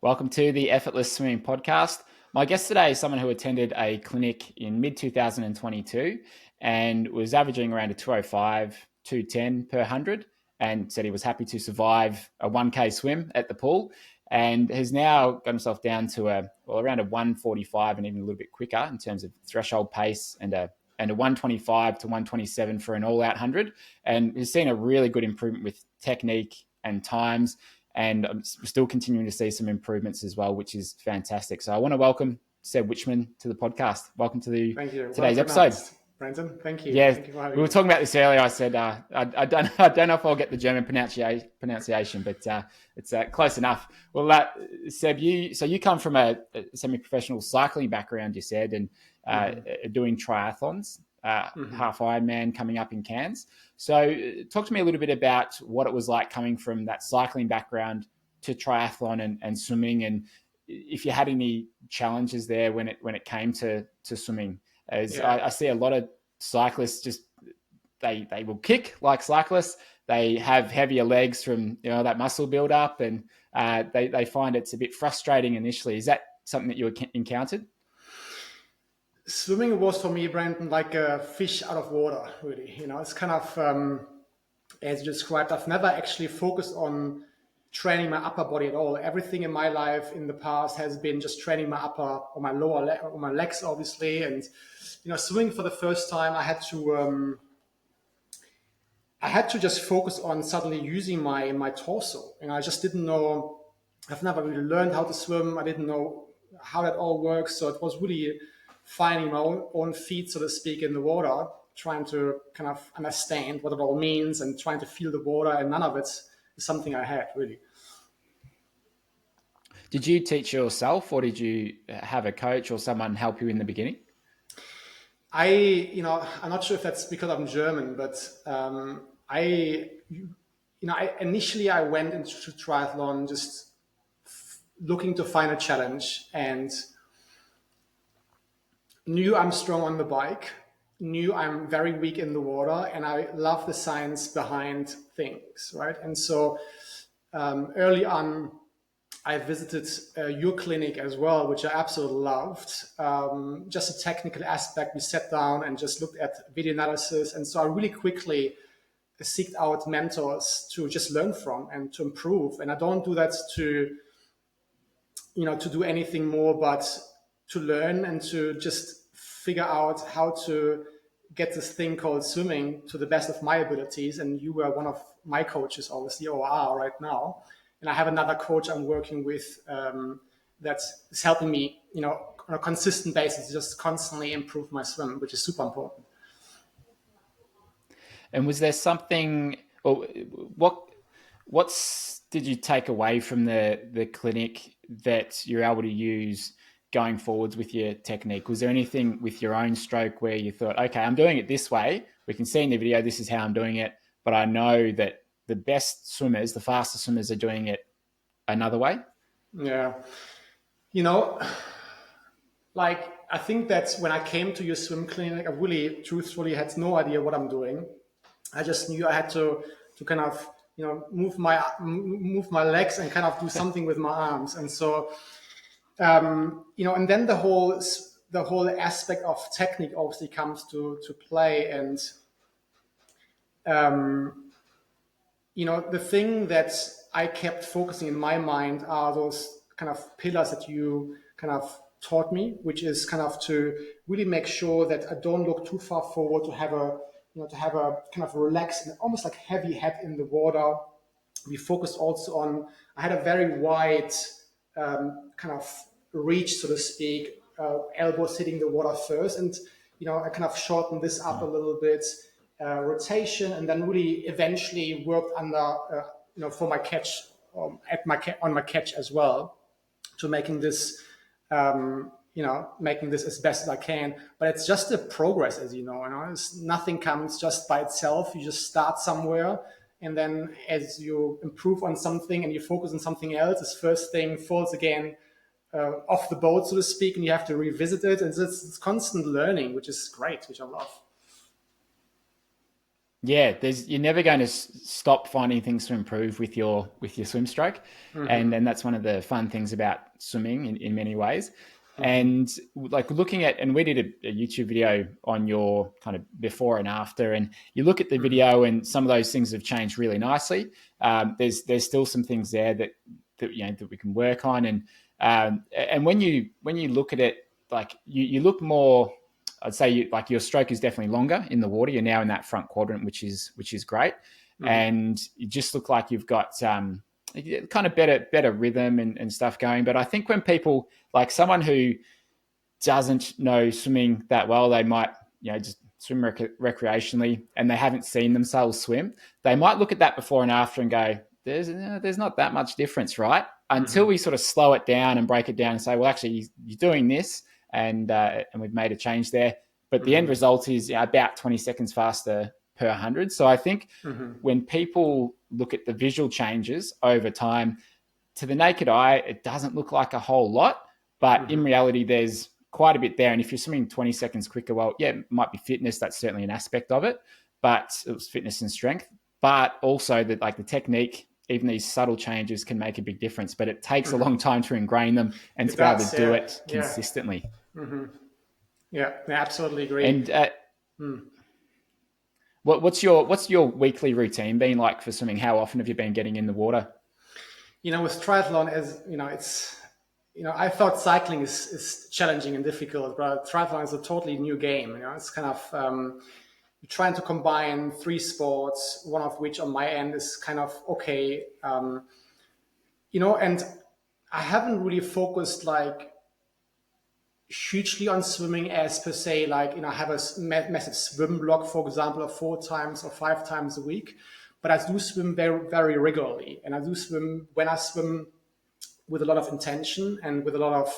Welcome to the Effortless Swimming Podcast. My guest today is someone who attended a clinic in mid-2022 and was averaging around a 205, 210 per 100 and said he was happy to survive a 1K swim at the pool and has now got himself down to around a 145 and even a little bit quicker in terms of threshold pace and a 125 to 127 for an all-out 100, and has seen a really good improvement with technique and times. And I'm still continuing to see some improvements as well, which is fantastic. So I want to welcome Seb Wichmann to the podcast. Welcome to today's episode. Brandon, thank you. Yeah, thank you for having we were me. talking about this earlier. I said I don't know if I'll get the German pronunciation, but it's close enough. Well, Seb, you come from a semi-professional cycling background, you said, and doing triathlons. Half Ironman coming up in Cairns. So talk to me a little bit about what it was like coming from that cycling background to triathlon and swimming, and if you had any challenges there when it came to swimming. I see a lot of cyclists they will kick like cyclists. They have heavier legs from that muscle build up, and they find it's a bit frustrating initially. Is that something that you encountered? Swimming was for me, Brandon, like a fish out of water, really. It's kind of, as you described, I've never actually focused on training my upper body at all. Everything in my life in the past has been just training my upper or my lower leg, or my legs, obviously. And, swimming for the first time, I had to just focus on suddenly using my torso. I just didn't know, I've never really learned how to swim. I didn't know how that all works. So it was really finding my own feet, so to speak, in the water, trying to kind of understand what it all means and trying to feel the water, and none of it is something I had, really. Did you teach yourself, or did you have a coach or someone help you in the beginning? I'm not sure if that's because I'm German, but initially I went into triathlon just looking to find a challenge, and knew I'm strong on the bike, knew I'm very weak in the water, and I love the science behind things, right? And so early on, I visited your clinic as well, which I absolutely loved. Just a technical aspect, we sat down and just looked at video analysis. And so I really quickly seeked out mentors to just learn from and to improve. And I don't do that to do anything more, but to learn and to just figure out how to get this thing called swimming to the best of my abilities. And you were one of my coaches, obviously, or are right now. And I have another coach I'm working with that is helping me, on a consistent basis, just constantly improve my swim, which is super important. And was there something, or what did you take away from the clinic that you're able to use going forwards with your technique? Was there anything with your own stroke where you thought, okay, I'm doing it this way, we can see in the video this is how I'm doing it, but I know that the best swimmers, the fastest swimmers, are doing it another way? Yeah. I think that when I came to your swim clinic, I really truthfully had no idea what I'm doing. I just knew I had to kind of, move my legs and kind of do something with my arms. And so, and then the whole aspect of technique obviously comes to play. And, the thing that I kept focusing in my mind are those kind of pillars that you kind of taught me, which is kind of to really make sure that I don't look too far forward, to have a kind of relaxed and almost like heavy head in the water. We focused also on, I had a very wide kind of reach, so to speak, elbows hitting the water first. And, I kind of shortened this up a little bit, rotation, and then really eventually worked under, for my catch, on my catch as well, to making this, making this as best as I can. But it's just a progress, as you know. Nothing comes just by itself. You just start somewhere, and then as you improve on something and you focus on something else, this first thing falls again off the boat, so to speak, and you have to revisit it. And it's constant learning, which is great, which I love. Yeah, you're never going to stop finding things to improve with your swim stroke, and that's one of the fun things about swimming in many ways. And like looking at, and we did a YouTube video on your kind of before and after, and you look at the video, and some of those things have changed really nicely. There's still some things there that we can work on, and when you look at it, like you look more. I'd say like your stroke is definitely longer in the water. You're now in that front quadrant, which is great, and you just look like you've got kind of better rhythm and stuff going. But I think when people, like someone who doesn't know swimming that well, they might just swim recreationally and they haven't seen themselves swim. They might look at that before and after and go, there's not that much difference, right? Until we sort of slow it down and break it down and say, well, actually, you're doing this, and we've made a change there. But the end result is about 20 seconds faster per 100. So I think when people look at the visual changes over time, to the naked eye, it doesn't look like a whole lot, but in reality, there's quite a bit there. And if you're swimming 20 seconds quicker, well, yeah, it might be fitness. That's certainly an aspect of it, but it was fitness and strength. But also that, like the technique, even these subtle changes can make a big difference, but it takes a long time to ingrain them and to be able to do it consistently. Yeah, I absolutely agree. And what's your weekly routine been like for swimming? How often have you been getting in the water? With triathlon, as I thought cycling is challenging and difficult, but triathlon is a totally new game. It's kind of you're trying to combine three sports, one of which on my end is kind of okay. And I haven't really focused like hugely on swimming as per se, like, I have a massive swim block, for example, of 4 times or 5 times a week, but I do swim very, very regularly. And I do swim when I swim with a lot of intention and with a lot of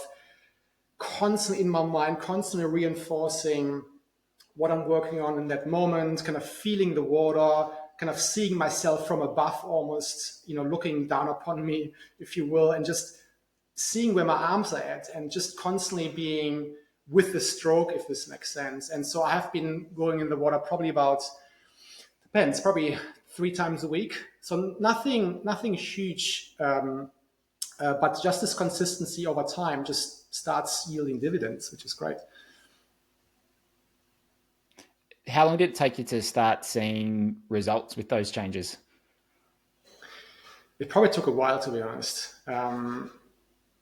constant in my mind, constantly reinforcing what I'm working on in that moment, kind of feeling the water, kind of seeing myself from above almost, looking down upon me, if you will, and just seeing where my arms are at and just constantly being with the stroke, if this makes sense. And so I have been going in the water probably probably 3 times a week. So nothing huge, but just this consistency over time just starts yielding dividends, which is great. How long did it take you to start seeing results with those changes? It probably took a while, to be honest.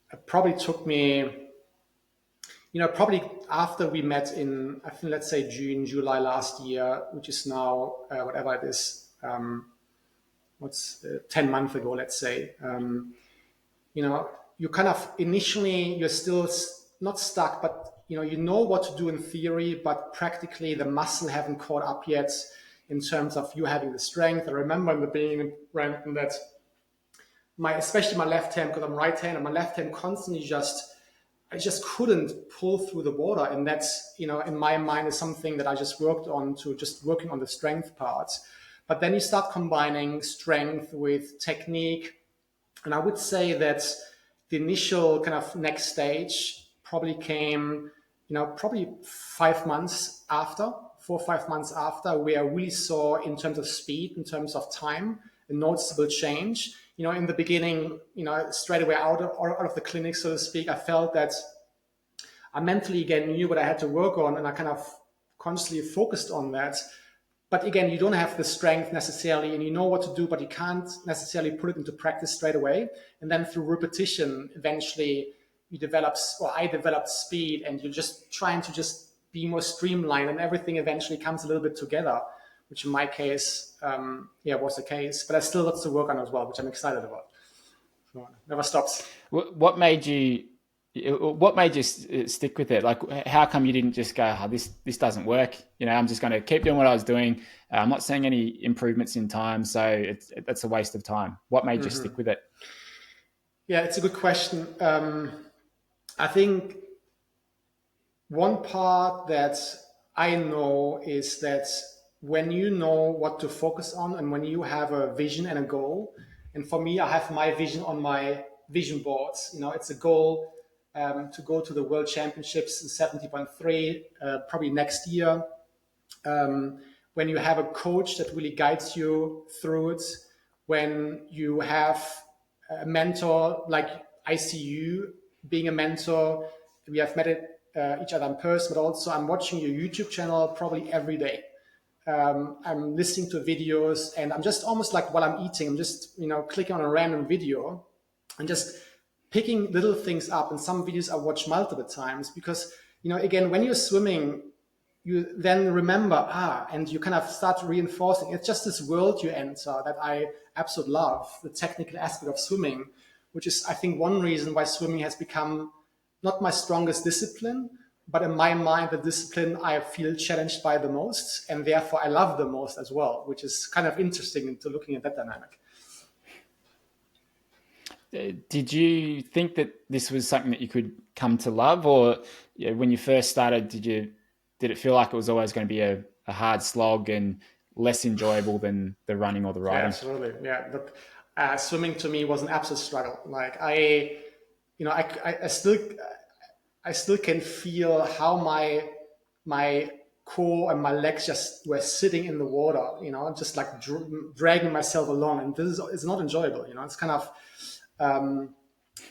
It probably took me, probably after we met in, I think, let's say June, July last year, which is now, whatever it is, 10 months ago, let's say. You kind of initially, you're still not stuck, but you know what to do in theory, but practically the muscle haven't caught up yet in terms of you having the strength. I remember in the beginning that especially my left hand, because I'm right hand, and my left hand constantly I just couldn't pull through the water. And that's, in my mind, is something that I just worked on, to just working on the strength parts. But then you start combining strength with technique. And I would say that the initial kind of next stage probably came, probably 5 months after, 4 or 5 months after, where I really saw, in terms of speed, in terms of time, a noticeable change. In the beginning, straight away out of the clinic, so to speak, I felt that I mentally again knew what I had to work on, and I kind of consciously focused on that. But again, you don't have the strength necessarily, and you know what to do, but you can't necessarily put it into practice straight away. And then through repetition, eventually I developed speed, and you're just trying to just be more streamlined, and everything eventually comes a little bit together, which in my case, was the case. But I still lots to work on as well, which I'm excited about. So it never stops. What made you stick with it? Like, how come you didn't just go, this doesn't work? I'm just going to keep doing what I was doing. I'm not seeing any improvements in time, so that's a waste of time. What made you stick with it? Yeah, it's a good question. I think one part that I know is that when you know what to focus on, and when you have a vision and a goal, and for me, I have my vision on my vision boards. It's a goal to go to the World Championships in 70.3, probably next year. when you have a coach that really guides you through it, when you have a mentor like I see you being a mentor. We have met each other in person, but also I'm watching your YouTube channel probably every day. I'm listening to videos, and I'm just almost like while I'm eating, I'm just clicking on a random video and just picking little things up. And some videos I watch multiple times because again, when you're swimming, you then remember, and you kind of start reinforcing. It's just this world you enter that I absolutely love, the technical aspect of swimming, which is, I think, one reason why swimming has become not my strongest discipline, but in my mind, the discipline I feel challenged by the most, and therefore I love the most as well, which is kind of interesting into looking at that dynamic. Did you think that this was something that you could come to love, or when you first started, did it feel like it was always going to be a hard slog and less enjoyable than the running or the riding? Yeah, absolutely. Yeah, but swimming to me was an absolute struggle. Like I still can feel how my core and my legs just were sitting in the water. Just like dragging myself along, and this is not enjoyable. It's kind of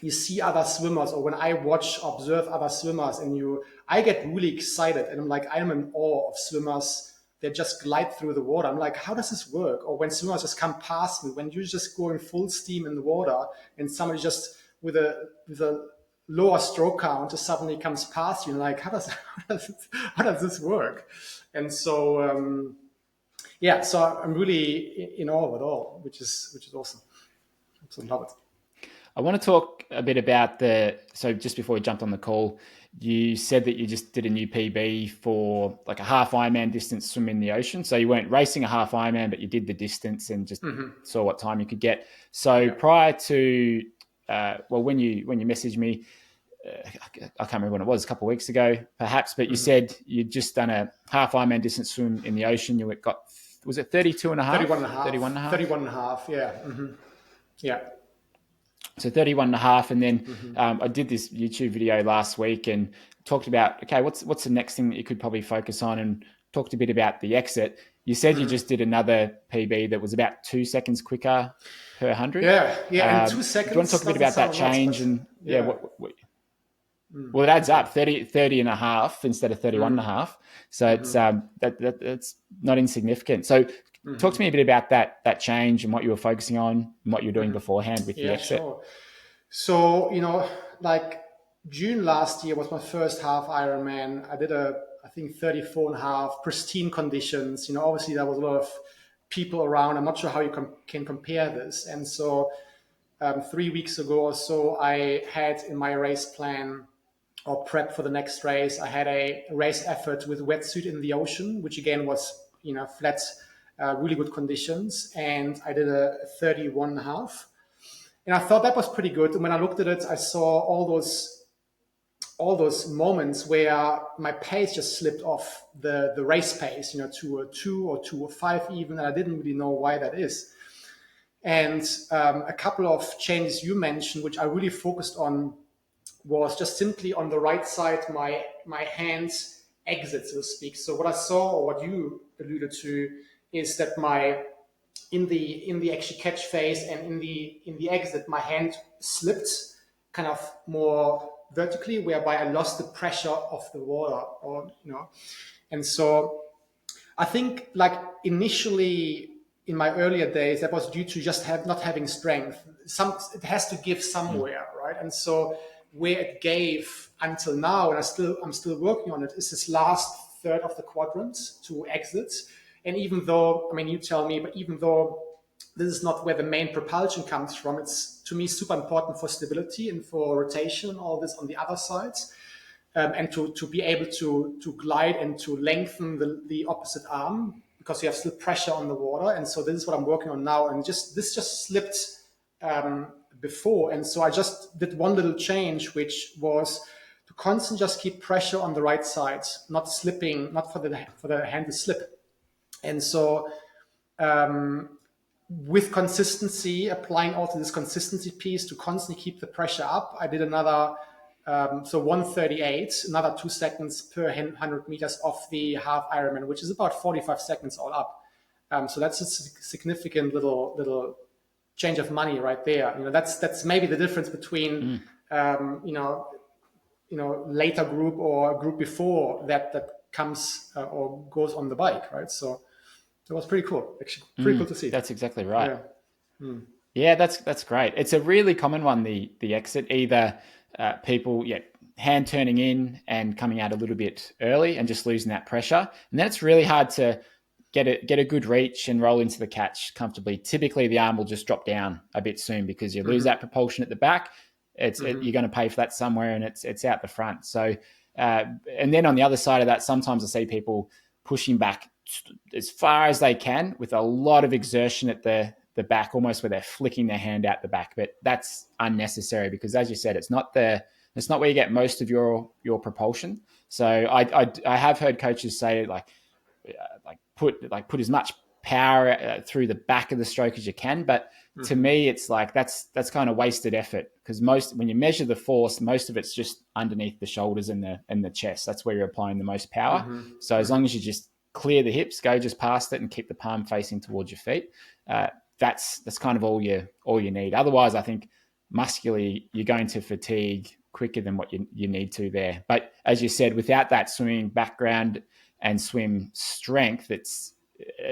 you see other swimmers, or when I observe other swimmers, and I get really excited, and I'm in awe of swimmers that just glide through the water. I'm like, how does this work? Or when swimmers just come past me, when you're just going full steam in the water, and somebody just with a lower stroke count just suddenly comes past you, and like, how does this work? And so so I'm really in awe of it all, which is awesome. Absolutely love it. I want to talk a bit about so just before we jumped on the call, you said that you just did a new PB for like a half Ironman distance swim in the ocean. So you weren't racing a half Ironman, but you did the distance and just saw what time you could get. So prior to, when you messaged me, I can't remember when it was, a couple of weeks ago, perhaps, but you said you'd just done a half Ironman distance swim in the ocean. You was it 32 and a half? 31 and a half. 31 and a half? 31 and a half, yeah. Yeah. So 31 and a half. And then I did this YouTube video last week and talked about, okay, what's the next thing that you could probably focus on, and talked a bit about the exit. You said you just did another PB that was about 2 seconds quicker per 100. Yeah. And 2 seconds. Do you want to talk a bit about that change? Well, it adds up, 30 and a half instead of 31 and a half. So it's that's not insignificant. So talk to me a bit about that change and what you were focusing on and what you were doing beforehand with the exit. Sure. So, like June last year was my first half Ironman. I did I think 34 and a half, pristine conditions. Obviously there was a lot of people around. I'm not sure how you can compare this. And so 3 weeks ago or so, I had in my race plan or prep for the next race, I had a race effort with wetsuit in the ocean, which again was, flat, really good conditions. And I did a 31 and a half. And I thought that was pretty good. And when I looked at it, I saw all those moments where my pace just slipped off the race pace, to a 2 or 2:05 even. And I didn't really know why that is. And a couple of changes you mentioned, which I really focused on, was just simply on the right side, my hands exit, so to speak. So what I saw, or what you alluded to, is that in the actually catch phase and in the exit, my hand slipped kind of more vertically, whereby I lost the pressure of the water, and so I think like initially in my earlier days, that was due to just not having strength. It has to give somewhere, right? And so where it gave until now, and I'm still working on it, is this last third of the quadrant to exit. And even though, you tell me, but even though this is not where the main propulsion comes from, it's to me super important for stability and for rotation and all this on the other sides. And to be able to glide and to lengthen the opposite arm, because you have still pressure on the water. And so this is what I'm working on now. And this just slipped before. And so I just did one little change, which was to constantly just keep pressure on the right side, not slipping, not for the hand to slip. And so with consistency, applying also this consistency piece to constantly keep the pressure up, I did another So 1:38, another 2 seconds per 100 meters off the half Ironman, which is about 45 seconds all up. So that's a significant little change of money right there. That's maybe the difference between later group or group before that comes or goes on the bike, right? So it was pretty cool, actually. Pretty cool to see. That's exactly right. Yeah, that's great. It's a really common one, the exit, either people hand turning in and coming out a little bit early and just losing that pressure. And then it's really hard to get a good reach and roll into the catch comfortably. Typically, the arm will just drop down a bit soon because you lose that propulsion at the back. You're going to pay for that somewhere, and it's out the front. So, and then on the other side of that, sometimes I see people pushing back as far as they can with a lot of exertion at the back, almost where they're flicking their hand out the back. But that's unnecessary because, as you said, it's not where you get most of your propulsion. So I have heard coaches say put as much power through the back of the stroke as you can, but to me it's like that's kind of wasted effort, because when you measure the force, most of it's just underneath the shoulders and the chest. That's where you're applying the most power. So as long as you just clear the hips, go just past it and keep the palm facing towards your feet, that's kind of all you need. Otherwise, I think muscularly you're going to fatigue quicker than what you need to there. But as you said, without that swimming background and swim strength, it's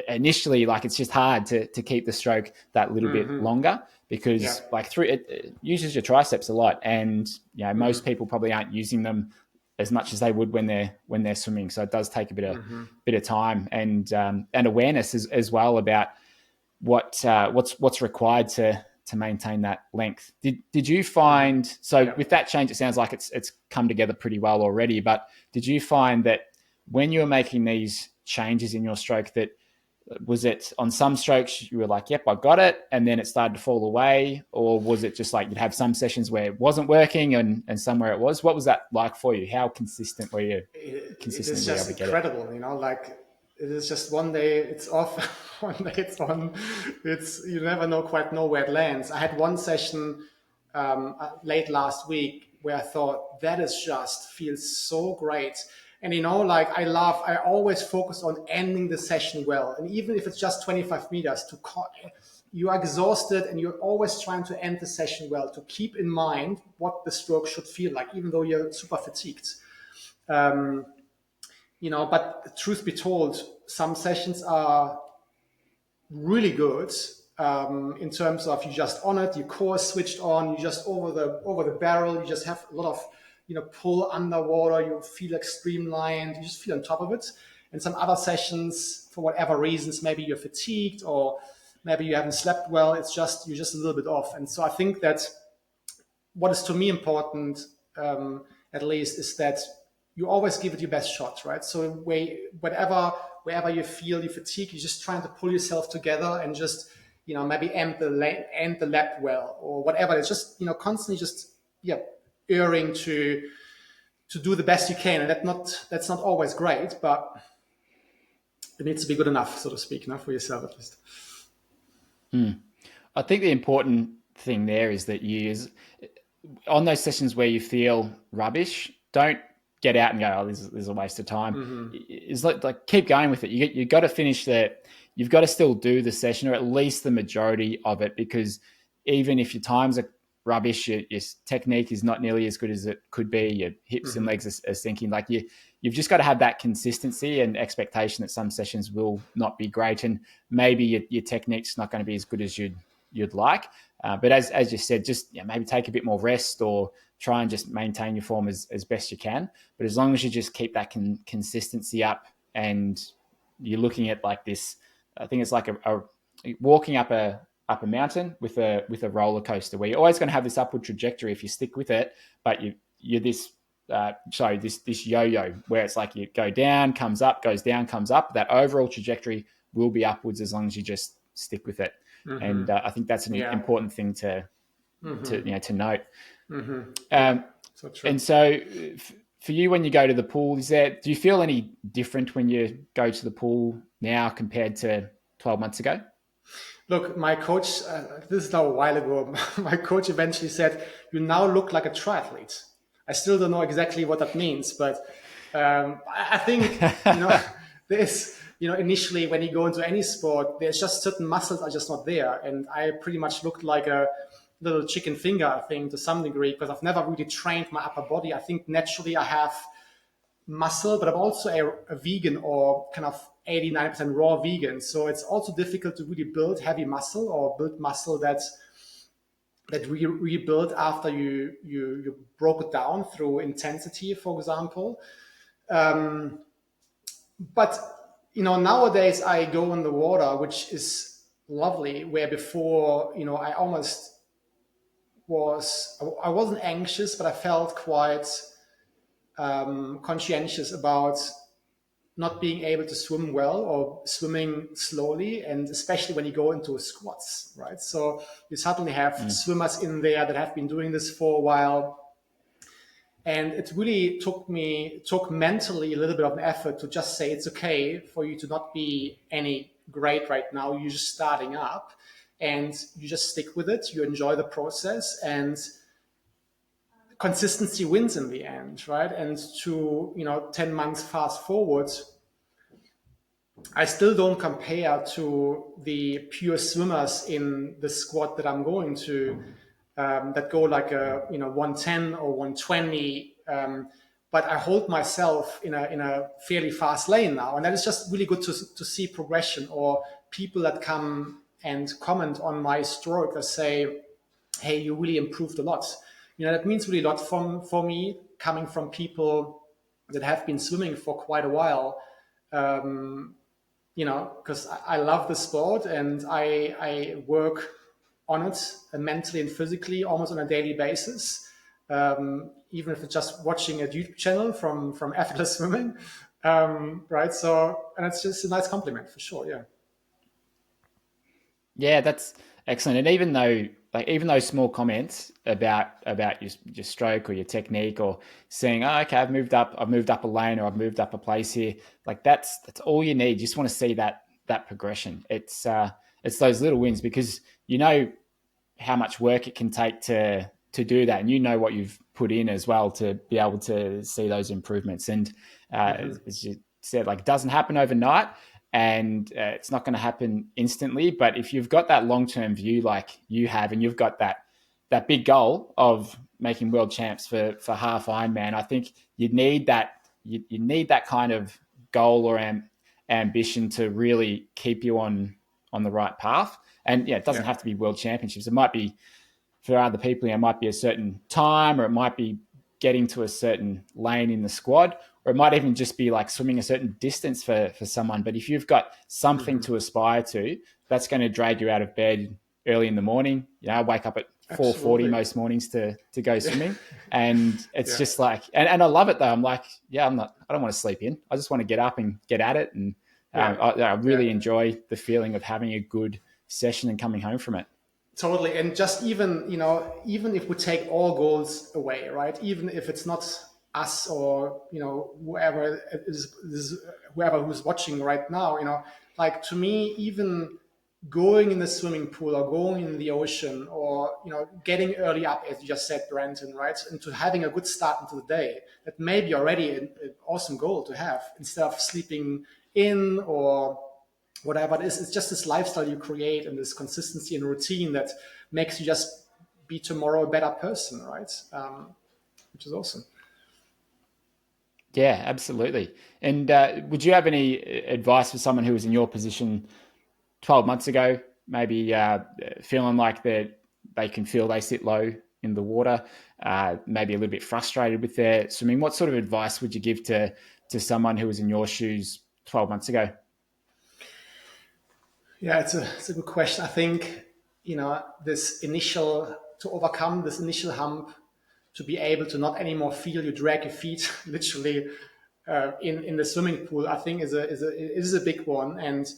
initially it's just hard to keep the stroke that little bit longer, because through it uses your triceps a lot, and most people probably aren't using them as much as they would when they're swimming. So it does take a bit of time and awareness as well about what's required to maintain that length. Did you find, with that change, it sounds like it's come together pretty well already, but did you find that when you were making these changes in your stroke, that was it on some strokes you were like, yep, I got it, and then it started to fall away? Or was it just like you'd have some sessions where it wasn't working and some where it was? What was that like for you? How consistent were you? It is just incredible, it is just one day it's off, one day it's on. You never quite know where it lands. I had one session late last week where I thought that feels so great. And I always focus on ending the session well. And even if it's just 25 meters, you are exhausted and you're always trying to end the session well, to keep in mind what the stroke should feel like, even though you're super fatigued. But truth be told, some sessions are really good in terms of you just on it, your core is switched on, you just over the barrel, you just have a lot of pull underwater, you feel streamlined, you just feel on top of it. And some other sessions, for whatever reasons, maybe you're fatigued or maybe you haven't slept well, you're just a little bit off. And so I think that what is to me important, at least, is that you always give it your best shot, right? So wherever you feel you fatigue, you're just trying to pull yourself together and just, maybe end the lap well or whatever. It's just, constantly just, erring to do the best you can. And that's not always great, but it needs to be good enough, so to speak, for yourself at least. I think the important thing there is that on those sessions where you feel rubbish, don't get out and go, oh, this is a waste of time. It's like keep going with it. You got to finish that. You've got to still do the session, or at least the majority of it, because even if your times are rubbish, your technique is not nearly as good as it could be, your hips and legs are sinking. You've just got to have that consistency and expectation that some sessions will not be great, and maybe your technique's not going to be as good as you'd like. But as you said, just maybe take a bit more rest or try and just maintain your form as best you can. But as long as you just keep that consistency up, and you're looking at this, I think it's like a walking up a mountain with a roller coaster, where you're always going to have this upward trajectory if you stick with it, but you're this yo-yo where it's like you go down, comes up, goes down, comes up. That overall trajectory will be upwards as long as you just stick with it. And I think that's an important thing to note. So true. And so for you, when you go to the pool, do you feel any different when you go to the pool now compared to 12 months ago? Look, my coach, this is now a while ago, my coach eventually said, you now look like a triathlete. I still don't know exactly what that means, but I think, there's, initially when you go into any sport, there's just certain muscles are just not there. And I pretty much looked like a little chicken finger, I think, to some degree, because I've never really trained my upper body. I think naturally I have muscle, but I'm also a vegan, or kind of 80-90% raw vegan. So it's also difficult to really build heavy muscle or build muscle that rebuild after you broke it down through intensity, for example. But nowadays I go in the water, which is lovely, where before, I almost I wasn't anxious, but I felt quite conscientious about not being able to swim well or swimming slowly, and especially when you go into squats, right? So you suddenly have swimmers in there that have been doing this for a while. And it really took mentally a little bit of an effort to just say it's okay for you to not be any great right now. You're just starting up, and you just stick with it. You enjoy the process, and consistency wins in the end, right? And to 10 months fast forward, I still don't compare to the pure swimmers in the squad that I'm going to, that go like a 110 or 120. But I hold myself in a fairly fast lane now, and that is just really good to see progression, or people that come and comment on my stroke that say, "Hey, you really improved a lot." That means really a lot for me, coming from people that have been swimming for quite a while. Because I love the sport, and I work on it mentally and physically almost on a daily basis. Even if it's just watching a YouTube channel from effortless swimming, right? So, and it's just a nice compliment for sure. Yeah. Yeah, that's excellent. And even those small comments about your stroke or your technique, or saying, "Oh, okay, I've moved up a lane, or I've moved up a place here," like that's all you need. You just want to see that progression. It's those little wins, because you know how much work it can take to do that, and you know what you've put in as well to be able to see those improvements. And as you said, like, it doesn't happen overnight, and it's not going to happen instantly. But if you've got that long-term view like you have, and you've got that big goal of making world champs for half Ironman, I think you need that kind of goal or ambition to really keep you on the right path. And yeah, it doesn't have to be world championships. It might be, for other people, it might be a certain time, or it might be getting to a certain lane in the squad, or it might even just be like swimming a certain distance for someone. But if you've got something to aspire to, that's going to drag you out of bed early in the morning. I wake up at 4:40 most mornings to go swimming. And it's just like, and I love it though. I'm like, I don't want to sleep in. I just want to get up and get at it. And I really enjoy the feeling of having a good session and coming home from it. Totally. And just even if we take all goals away, right? Even if it's not us, or, whoever is whoever who's watching right now, like, to me, even going in the swimming pool, or going in the ocean, or, getting early up, as you just said, Brenton, right? And to having a good start into the day, that may be already an awesome goal to have, instead of sleeping in or whatever it is. It's just this lifestyle you create, and this consistency and routine that makes you just be tomorrow a better person, right? Which is awesome. Yeah, absolutely. And would you have any advice for someone who was in your position 12 months ago, maybe feeling like they can feel they sit low in the water, maybe a little bit frustrated with their swimming? What sort of advice would you give to someone who was in your shoes 12 months ago? Yeah, it's a good question. I think, to overcome this initial hump, to be able to not anymore feel you drag your feet literally in the swimming pool, I think is a big one. And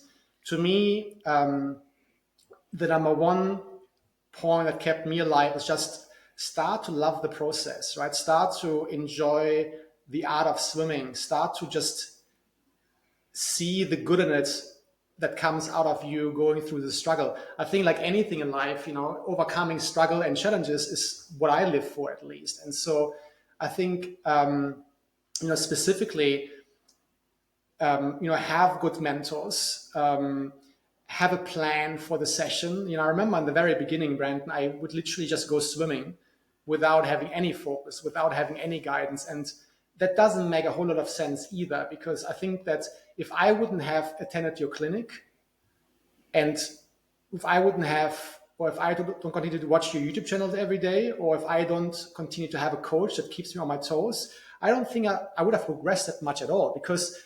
to me, the number one point that kept me alive is just start to love the process, right? Start to enjoy the art of swimming. Start to just see the good in it that comes out of you going through the struggle. I think, like anything in life, overcoming struggle and challenges is what I live for, at least. And so I think, specifically, have good mentors, have a plan for the session. I remember in the very beginning, Brandon, I would literally just go swimming without having any focus, without having any guidance. And that doesn't make a whole lot of sense either, because I think that if I wouldn't have attended your clinic, and if I wouldn't have, or if I don't continue to watch your YouTube channels every day, or if I don't continue to have a coach that keeps me on my toes, I don't think I would have progressed that much at all, because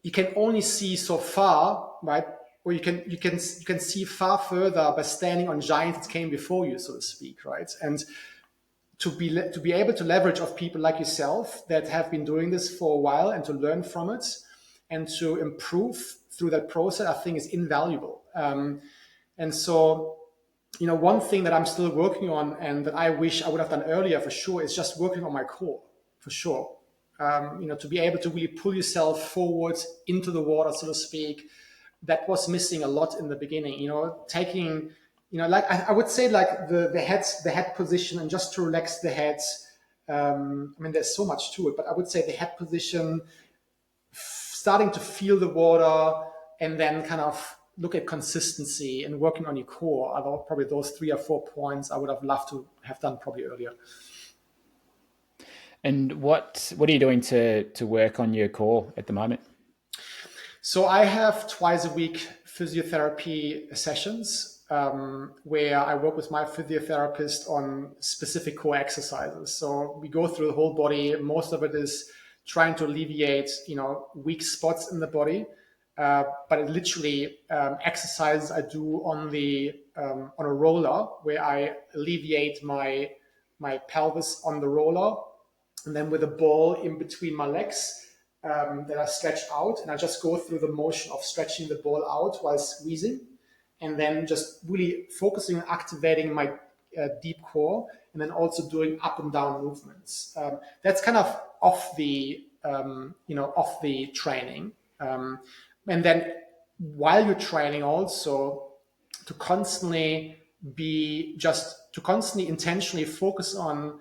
you can only see so far, right? Or you can see far further by standing on giants that came before you, so to speak, right? And to be able to leverage of people like yourself that have been doing this for a while and to learn from it and to improve through that process, I think is invaluable. And so, one thing that I'm still working on and that I wish I would have done earlier for sure is just working on my core, for sure. To be able to really pull yourself forward into the water, so to speak. That was missing a lot in the beginning, taking, like I would say, like the head position, and just to relax the head. There's so much to it, but I would say the head position, starting to feel the water, and then kind of look at consistency and working on your core. Are probably those 3 or 4 points I would have loved to have done probably earlier. And what are you doing to work on your core at the moment? So I have twice a week physiotherapy sessions where I work with my physiotherapist on specific core exercises. So we go through the whole body. Most of it is trying to alleviate, weak spots in the body. But it literally exercises I do on a roller, where I alleviate my pelvis on the roller, and then with a ball in between my legs that I stretch out, and I just go through the motion of stretching the ball out while squeezing, and then just really focusing on activating my deep core, and then also doing up and down movements. That's kind of off the training. And then while you're training, also to constantly intentionally focus on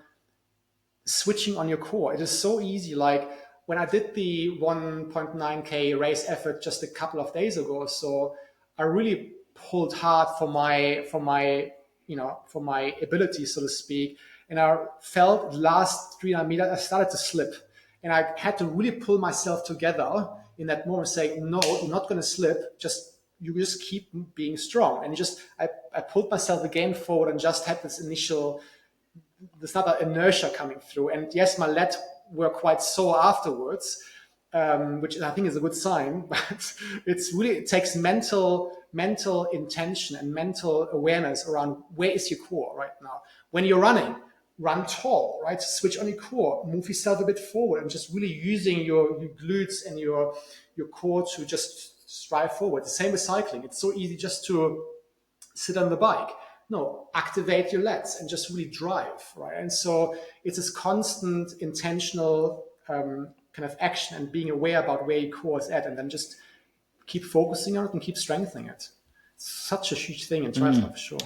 switching on your core. It is so easy. Like when I did the 1.9K race effort just a couple of days ago, so I really pulled hard for my ability, so to speak. And I felt the last 300 meters, I started to slip. And I had to really pull myself together in that moment, saying, no, you're not going to slip. You just keep being strong. And I pulled myself again forward and just had this other inertia coming through. And yes, my legs were quite sore afterwards, which I think is a good sign, but it takes mental intention and mental awareness around where is your core right now. When you're running, run tall, right? Switch on your core, move yourself a bit forward, and just really using your glutes and your core to just strive forward. The same with cycling. It's so easy just to sit on the bike. No, activate your lats and just really drive, right? And so it's this constant intentional kind of action and being aware about where your core is at, and then just keep focusing on it and keep strengthening it. It's such a huge thing in triathlon for sure.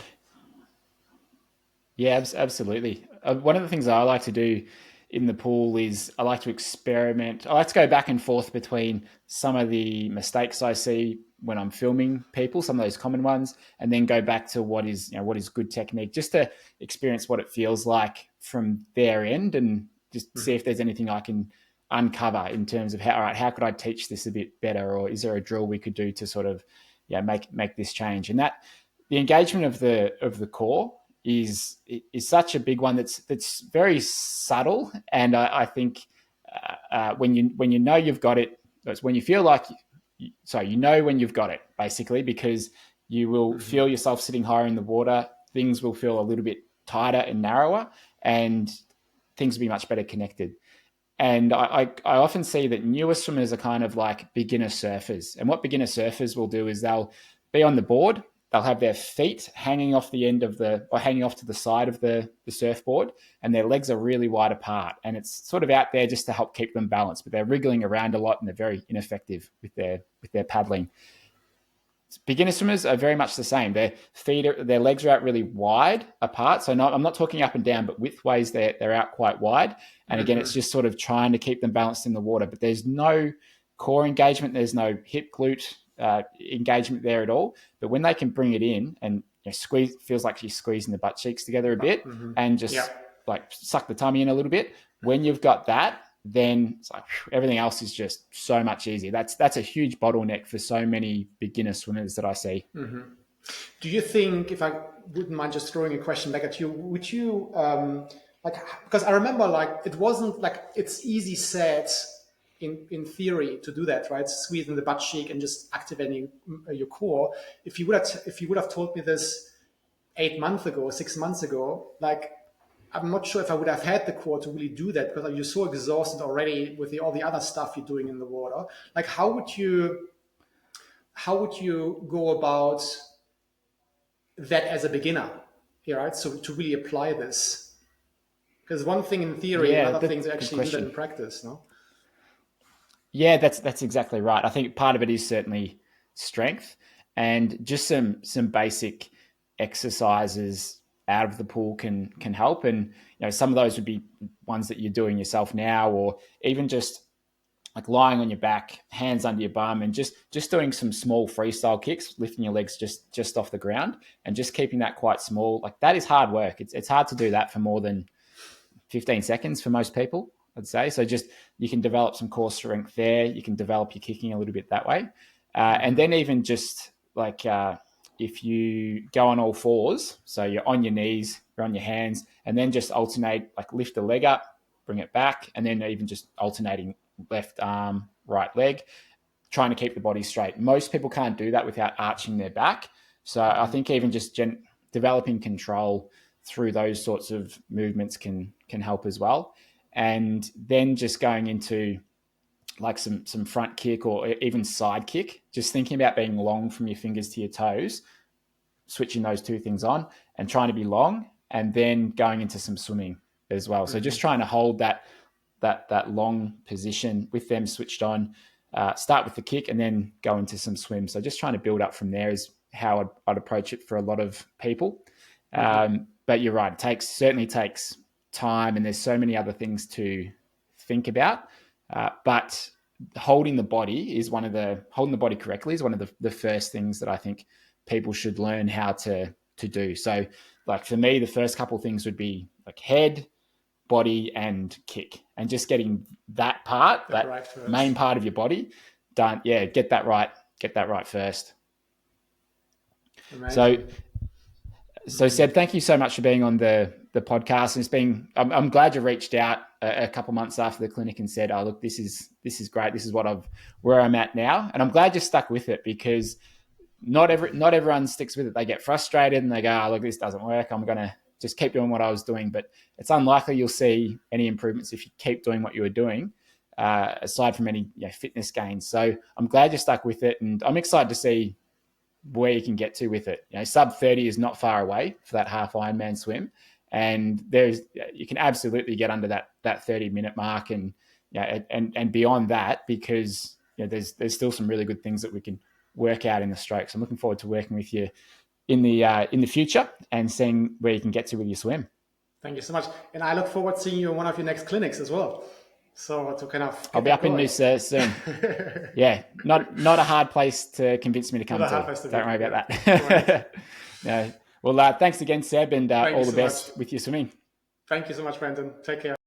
Yeah, absolutely. One of the things I like to do in the pool is I like to experiment. I like to go back and forth between some of the mistakes I see when I'm filming people, some of those common ones, and then go back to what is good technique, just to experience what it feels like from their end, and just see if there's anything I can uncover in terms of how could I teach this a bit better, or is there a drill we could do to sort of make this change. And that the engagement of the core is such a big one that's very subtle, and I think when you know you've got it, that's when you feel like when you've got it, basically, because you will feel yourself sitting higher in the water, things will feel a little bit tighter and narrower, and things will be much better connected. And I often see that newer swimmers are kind of like beginner surfers, and what beginner surfers will do is they'll be on the board. They'll have their feet hanging off hanging off to the side of the surfboard, and their legs are really wide apart. And it's sort of out there just to help keep them balanced, but they're wriggling around a lot and they're very ineffective with their paddling. beginner swimmers are very much the same. Their legs are out really wide apart. So I'm not talking up and down, but widthways they're out quite wide. And again, it's just sort of trying to keep them balanced in the water. But there's no core engagement. There's no hip glute engagement there at all. But when they can bring it in and squeeze, feels like you're squeezing the butt cheeks together a bit and just like suck the tummy in a little bit. When you've got that, then it's like everything else is just so much easier. That's a huge bottleneck for so many beginner swimmers that I see. Do you think, if I wouldn't mind just throwing a question back at you, would you because I remember it wasn't like it's easy said in theory to do that, right? Squeezing the butt cheek and just activating your core. If you would have told me this 8 months ago, 6 months ago, I'm not sure if I would have had the core to really do that, because you're so exhausted already with all the other stuff you're doing in the water. How would you go about that as a beginner? Right? So to really apply this, because one thing in theory, another thing to actually do that in practice, no? Yeah, that's exactly right. I think part of it is certainly strength and just some basic exercises out of the pool can help. And some of those would be ones that you're doing yourself now, or even just like lying on your back, hands under your bum, and just doing some small freestyle kicks, lifting your legs just off the ground and just keeping that quite small. Like that is hard work. It's hard to do that for more than 15 seconds for most people, I'd say. So just you can develop some core strength there. You can develop your kicking a little bit that way. And then even just if you go on all fours, so you're on your knees, you're on your hands, and then just alternate, like lift the leg up, bring it back, and then even just alternating left arm, right leg, trying to keep the body straight. Most people can't do that without arching their back. So I think even just developing control through those sorts of movements can help as well. And then just going into like some front kick or even side kick, just thinking about being long from your fingers to your toes, switching those two things on and trying to be long, and then going into some swimming as well. So just trying to hold that long position with them switched on, start with the kick and then go into some swim. So just trying to build up from there is how I'd approach it for a lot of people. But you're right, it certainly takes time, and there's so many other things to think about. But holding the body correctly is one of the first things that I think people should learn how to do. So like for me, the first couple of things would be like head, body, and kick, and just getting that main part of your body done. Yeah, get that right first. Amazing. So Seb, thank you so much for being on the podcast. I'm glad you reached out a couple months after the clinic and said, "Oh, look, this is great. This is where I'm at now." And I'm glad you stuck with it, because not everyone sticks with it. They get frustrated and they go, "Oh, look, this doesn't work. I'm going to just keep doing what I was doing." But it's unlikely you'll see any improvements if you keep doing what you were doing, aside from any fitness gains. So I'm glad you stuck with it, and I'm excited to see where you can get to with it. Sub 30 is not far away for that half Ironman swim, and you can absolutely get under that 30-minute mark and beyond that, because there's still some really good things that we can work out in the stroke. So I'm looking forward to working with you in the future and seeing where you can get to with your swim. Thank you so much, and I look forward to seeing you in one of your next clinics as well. So to kind of I'll be up in Noosa soon. Yeah, not a hard place to convince me to come to. Don't worry about that. No. Well, thanks again, Seb, and all the best with your swimming. Thank you so much, Brandon. Take care.